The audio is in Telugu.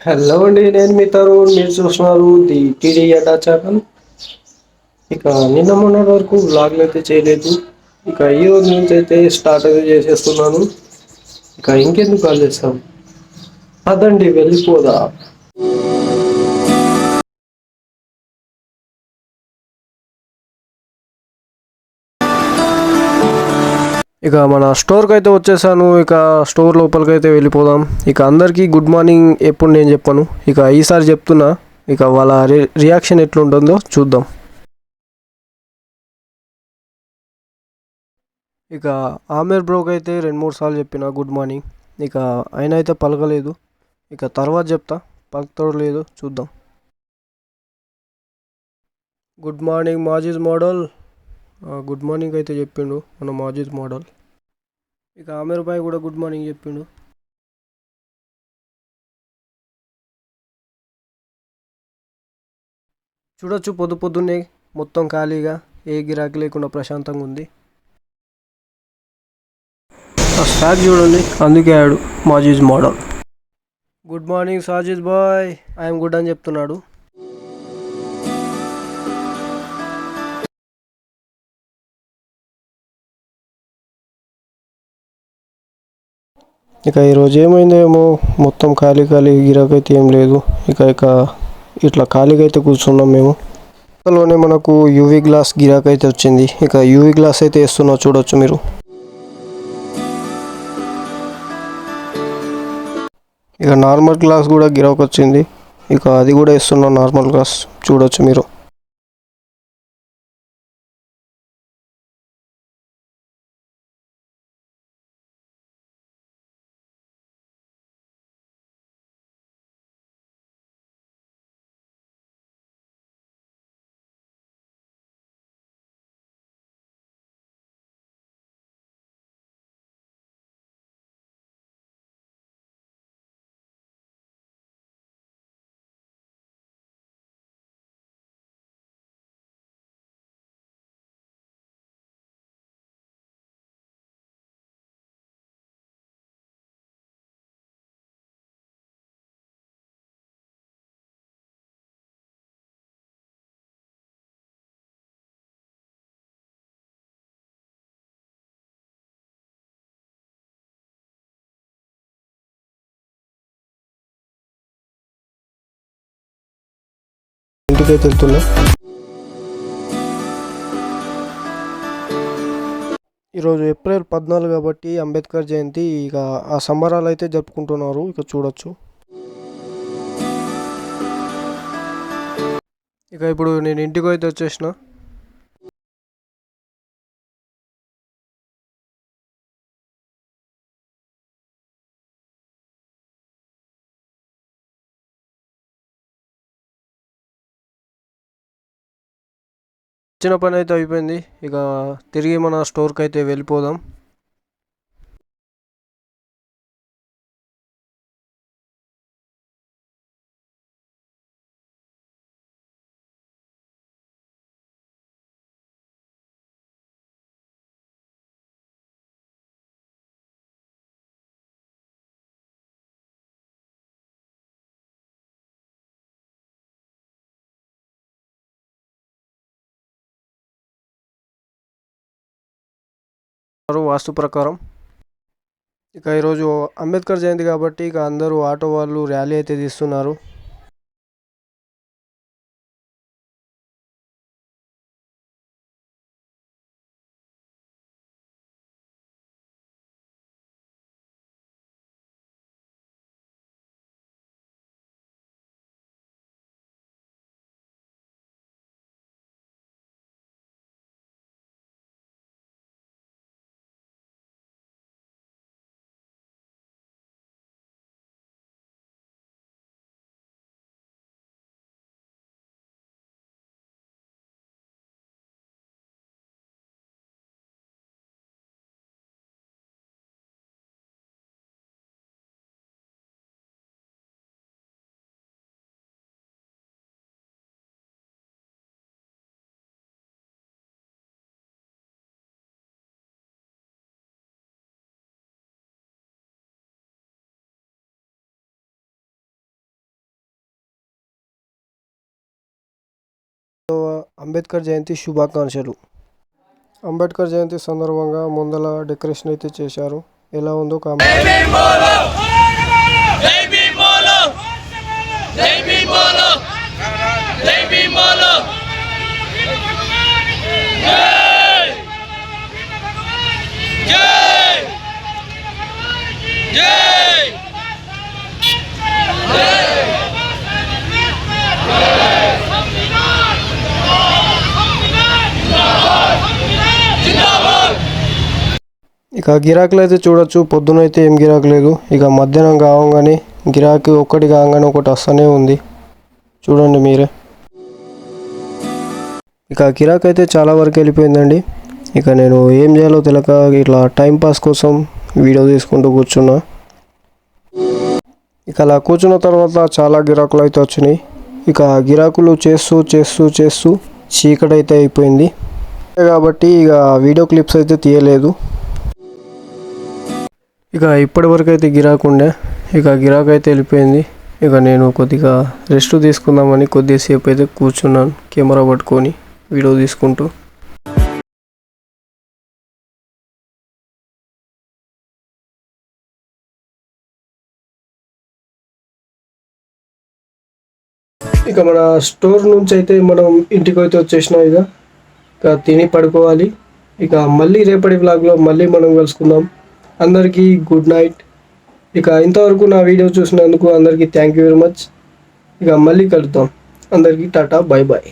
హలో అండి, నేను మీ తరుణ్. మీరు చూస్తున్నారు ది టీడీ అడ్డా ఛానల్. ఇక నిన్న మొన్నటి వరకు వ్లాగులు అయితే చేయలేదు. ఇక ఈ రోజు నుంచి అయితే స్టార్ట్ అయితే చేసేస్తున్నాను. ఇక ఇంకెందుకు ఆలస్యం, పదండి వెళ్ళిపోదాం. ఇక మన స్టోర్కి అయితే వచ్చేసాను. ఇక స్టోర్ లోపలికి అయితే వెళ్ళిపోదాం. ఇక అందరికీ గుడ్ మార్నింగ్ ఎప్పుడు నేను చెప్పాను, ఇక ఈసారి చెప్తున్నా. ఇక వాళ్ళ రియాక్షన్ ఎట్లుంటుందో చూద్దాం. ఇక ఆమెర్ బ్రోకి అయితే 2-3 సార్లు చెప్పిన గుడ్ మార్నింగ్. ఇక ఆయన అయితే పలకలేదు. ఇక తర్వాత చెప్తా, పలుకుతాడో లేదో చూద్దాం. Good morning Majid model. Good morning అయితే చెప్పిండు మన మాజిద్ మోడల్. ఇక ఆమెర్ భాయ్ కూడా గుడ్ మార్నింగ్ చెప్పిండు. చూడొచ్చు, పొద్దు పొద్దున్నే మొత్తం ఖాళీగా, ఏ గిరాకీ లేకుండా ప్రశాంతంగా ఉంది. ఆ స్టాక్ చూడండి, అందుకే ఆడు Majid model. Good morning Sajid bhai, I'm good అని చెప్తున్నాడు. ఇక ఈరోజు ఏమైందేమో, మొత్తం ఖాళీ ఖాళీ, గిరాకీ అయితే ఏం లేదు. ఇక ఇట్లా ఖాళీగా అయితే కూర్చున్నాం మేము. ఇంతలోనే మనకు యూవీ గ్లాస్ గిరాకీ అయితే వచ్చింది. ఇక యూవీ గ్లాస్ అయితే వేస్తున్నా, చూడొచ్చు మీరు. ఇక నార్మల్ గ్లాస్ కూడా గిరాకీ వచ్చింది. ఇక అది కూడా వేస్తున్నా, నార్మల్ గ్లాస్ చూడొచ్చు మీరు. ఇంటికైతే వెళ్తున్నా. ఈరోజు ఏప్రిల్ 14 కాబట్టి అంబేద్కర్ జయంతి. ఇక ఆ సంబరాలు అయితే జరుపుకుంటున్నారు. ఇక చూడొచ్చు. ఇక ఇప్పుడు నేను ఇంటికి అయితే వచ్చేసిన. చిన్న పని అయితే అయిపోయింది. ఇక తిరిగి మన స్టోర్కి అయితే వెళ్ళిపోదాం. వాస్తు ప్రకారం ఇక ఈరోజు అంబేద్కర్ జయంతి కాబట్టి ఇక అందరూ ఆటో వాళ్ళు ర్యాలీ అయితే తీస్తున్నారు. అంబేద్కర్ జయంతి శుభాకాంక్షలు. అంబేద్కర్ జయంతి సందర్భంగా ముందల డెకరేషన్ అయితే చేశారు. ఎలా ఉందో కామెంట్. ఇక గిరాకులు అయితే చూడొచ్చు. పొద్దునైతే ఏం గిరాకు లేదు. ఇక మధ్యాహ్నం కావగానే గిరాకీ ఒకటి కాగానే ఒకటి వస్తూనే ఉంది. చూడండి మీరే. ఇక గిరాకీ అయితే చాలా వరకు వెళ్ళిపోయిందండి. ఇక నేను ఏం చేయాలో తెలియక ఇట్లా టైంపాస్ కోసం వీడియో తీసుకుంటూ కూర్చున్నా. ఇక అలా కూర్చున్న తర్వాత చాలా గిరాకులు అయితే వచ్చినాయి. ఇక గిరాకులు చేస్తూ చేస్తూ చేస్తూ చీకటి అయితే అయిపోయింది కాబట్టి ఇక వీడియో క్లిప్స్ అయితే తీయలేదు. ఇక ఇప్పటి వరకు అయితే గిరాకు ఉండే. ఇక గిరాకు అయితే వెళ్ళిపోయింది. ఇక నేను కొద్దిగా రెస్ట్ తీసుకుందామని కొద్దిసేపు అయితే కూర్చున్నాను కెమెరా పట్టుకొని వీడియో తీసుకుంటూ. ఇక మన స్టోర్ నుంచి అయితే మనం ఇంటికి అయితే వచ్చేసినాం. ఇక తిని పడుకోవాలి. ఇక మళ్ళీ రేపటి వ్లాగ్లో మళ్ళీ మనం కలుసుకుందాం. అందరికీ గుడ్ నైట్. ఇక ఇంతవరకు నా వీడియో చూసినందుకు అందరికీ థ్యాంక్ యూ వెరీ మచ్. ఇక మళ్ళీ కలుద్దాం. అందరికీ టాటా, బాయ్ బాయ్.